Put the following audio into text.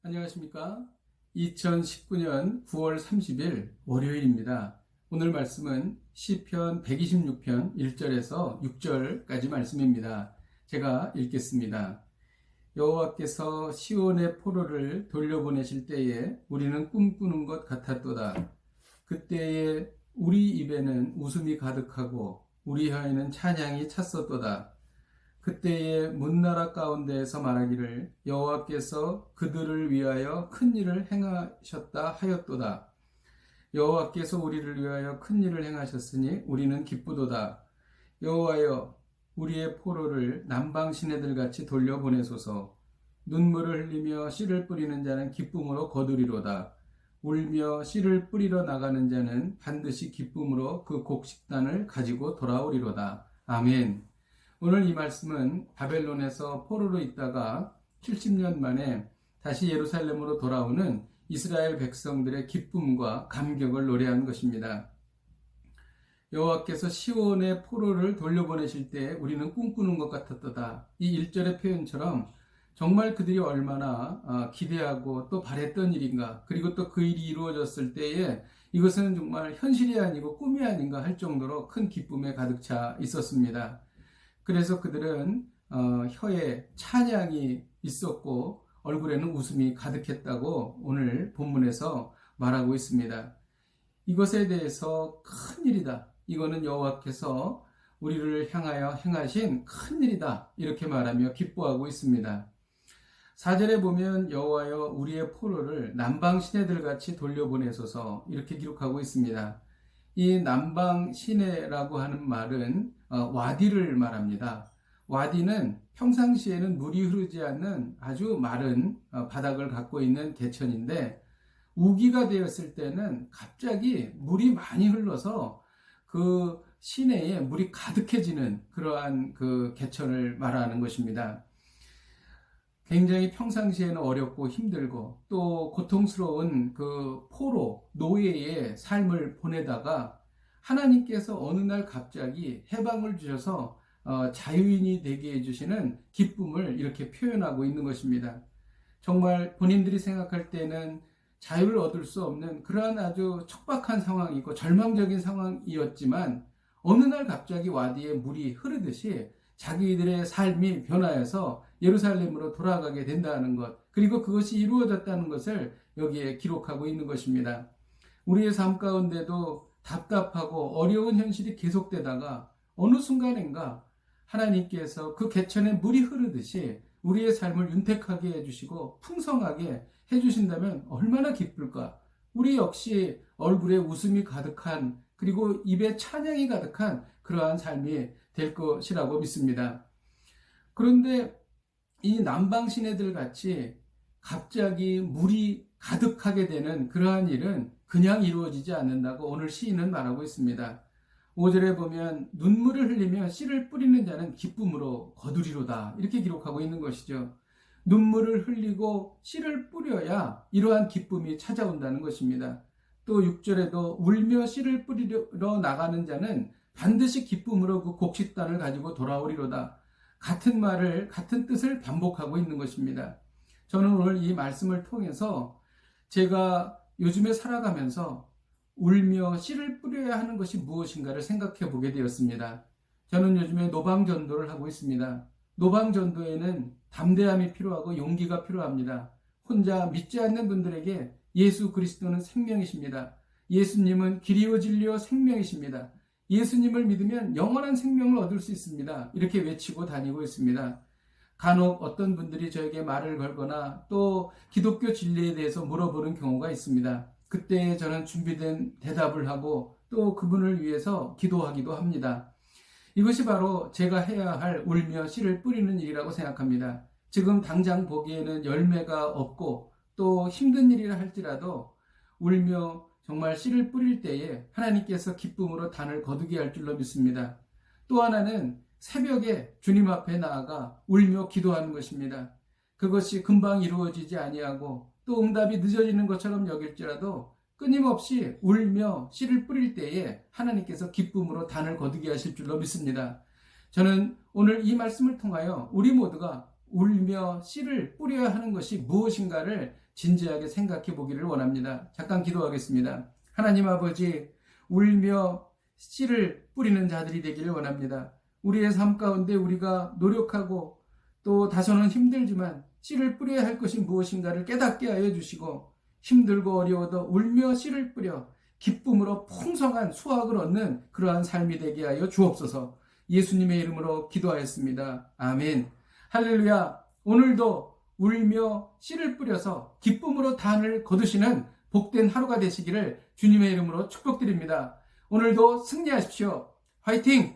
안녕하십니까? 2019년 9월 30일 월요일입니다. 오늘 말씀은 시편 126편 1절에서 6절까지 말씀입니다. 제가 읽겠습니다. 여호와께서 시온의 포로를 돌려보내실 때에 우리는 꿈꾸는 것 같았도다. 그때에 우리 입에는 웃음이 가득하고 우리 혀에는 찬양이 찼었도다. 그때에 문나라 가운데에서 말하기를 여호와께서 그들을 위하여 큰 일을 행하셨다 하였도다. 여호와께서 우리를 위하여 큰 일을 행하셨으니 우리는 기쁘도다. 여호와여, 우리의 포로를 남방 시내들 같이 돌려보내소서. 눈물을 흘리며 씨를 뿌리는 자는 기쁨으로 거두리로다. 울며 씨를 뿌리러 나가는 자는 반드시 기쁨으로 그 곡식단을 가지고 돌아오리로다. 아멘. 오늘 이 말씀은 바벨론에서 포로로 있다가 70년 만에 다시 예루살렘으로 돌아오는 이스라엘 백성들의 기쁨과 감격을 노래한 것입니다. 여호와께서 시온의 포로를 돌려보내실 때 우리는 꿈꾸는 것 같았도다. 이 1절의 표현처럼 정말 그들이 얼마나 기대하고 또 바랬던 일인가, 그리고 또 그 일이 이루어졌을 때에 이것은 정말 현실이 아니고 꿈이 아닌가 할 정도로 큰 기쁨에 가득 차 있었습니다. 그래서 그들은 혀에 찬양이 있었고 얼굴에는 웃음이 가득했다고 오늘 본문에서 말하고 있습니다. 이것에 대해서 큰일이다. 이거는 여호와께서 우리를 향하여 행하신 큰일이다. 이렇게 말하며 기뻐하고 있습니다. 4절에 보면 여호와여 우리의 포로를 남방 시내들 같이 돌려보내소서 이렇게 기록하고 있습니다. 이 남방 시내라고 하는 말은 와디를 말합니다. 와디는 평상시에는 물이 흐르지 않는 아주 마른 바닥을 갖고 있는 개천인데 우기가 되었을 때는 갑자기 물이 많이 흘러서 그 시내에 물이 가득해지는 그러한 그 개천을 말하는 것입니다. 굉장히 평상시에는 어렵고 힘들고 또 고통스러운 그 포로, 노예의 삶을 보내다가 하나님께서 어느 날 갑자기 해방을 주셔서 자유인이 되게 해주시는 기쁨을 이렇게 표현하고 있는 것입니다. 정말 본인들이 생각할 때는 자유를 얻을 수 없는 그러한 아주 척박한 상황이고 절망적인 상황이었지만 어느 날 갑자기 와디에 물이 흐르듯이 자기들의 삶이 변화해서 예루살렘으로 돌아가게 된다는 것, 그리고 그것이 이루어졌다는 것을 여기에 기록하고 있는 것입니다. 우리의 삶 가운데도 답답하고 어려운 현실이 계속되다가 어느 순간인가 하나님께서 그 개천에 물이 흐르듯이 우리의 삶을 윤택하게 해주시고 풍성하게 해주신다면 얼마나 기쁠까? 우리 역시 얼굴에 웃음이 가득한, 그리고 입에 찬양이 가득한 그러한 삶이 될 것이라고 믿습니다. 그런데 이 남방 시내들 같이 갑자기 물이 가득하게 되는 그러한 일은 그냥 이루어지지 않는다고 오늘 시인은 말하고 있습니다. 5절에 보면 눈물을 흘리며 씨를 뿌리는 자는 기쁨으로 거두리로다 이렇게 기록하고 있는 것이죠. 눈물을 흘리고 씨를 뿌려야 이러한 기쁨이 찾아온다는 것입니다. 또 6절에도 울며 씨를 뿌리러 나가는 자는 반드시 기쁨으로 그 곡식단을 가지고 돌아오리로다. 같은 말을, 같은 뜻을 반복하고 있는 것입니다. 저는 오늘 이 말씀을 통해서 제가 요즘에 살아가면서 울며 씨를 뿌려야 하는 것이 무엇인가를 생각해 보게 되었습니다. 저는 요즘에 노방전도를 하고 있습니다. 노방전도에는 담대함이 필요하고 용기가 필요합니다. 혼자 믿지 않는 분들에게 예수 그리스도는 생명이십니다. 예수님은 길이요 진리요 생명이십니다. 예수님을 믿으면 영원한 생명을 얻을 수 있습니다. 이렇게 외치고 다니고 있습니다. 간혹 어떤 분들이 저에게 말을 걸거나 또 기독교 진리에 대해서 물어보는 경우가 있습니다. 그때 저는 준비된 대답을 하고 또 그분을 위해서 기도하기도 합니다. 이것이 바로 제가 해야 할 울며 씨를 뿌리는 일이라고 생각합니다. 지금 당장 보기에는 열매가 없고 또 힘든 일이라 할지라도 울며 정말 씨를 뿌릴 때에 하나님께서 기쁨으로 단을 거두게 할 줄로 믿습니다. 또 하나는 새벽에 주님 앞에 나아가 울며 기도하는 것입니다. 그것이 금방 이루어지지 아니하고 또 응답이 늦어지는 것처럼 여길지라도 끊임없이 울며 씨를 뿌릴 때에 하나님께서 기쁨으로 단을 거두게 하실 줄로 믿습니다. 저는 오늘 이 말씀을 통하여 우리 모두가 울며 씨를 뿌려야 하는 것이 무엇인가를 진지하게 생각해 보기를 원합니다. 잠깐 기도하겠습니다. 하나님 아버지, 울며 씨를 뿌리는 자들이 되기를 원합니다. 우리의 삶 가운데 우리가 노력하고 또 다소는 힘들지만 씨를 뿌려야 할 것이 무엇인가를 깨닫게 하여 주시고, 힘들고 어려워도 울며 씨를 뿌려 기쁨으로 풍성한 수확을 얻는 그러한 삶이 되게 하여 주옵소서. 예수님의 이름으로 기도하였습니다. 아멘. 할렐루야. 오늘도 울며 씨를 뿌려서 기쁨으로 단을 거두시는 복된 하루가 되시기를 주님의 이름으로 축복드립니다. 오늘도 승리하십시오. 화이팅!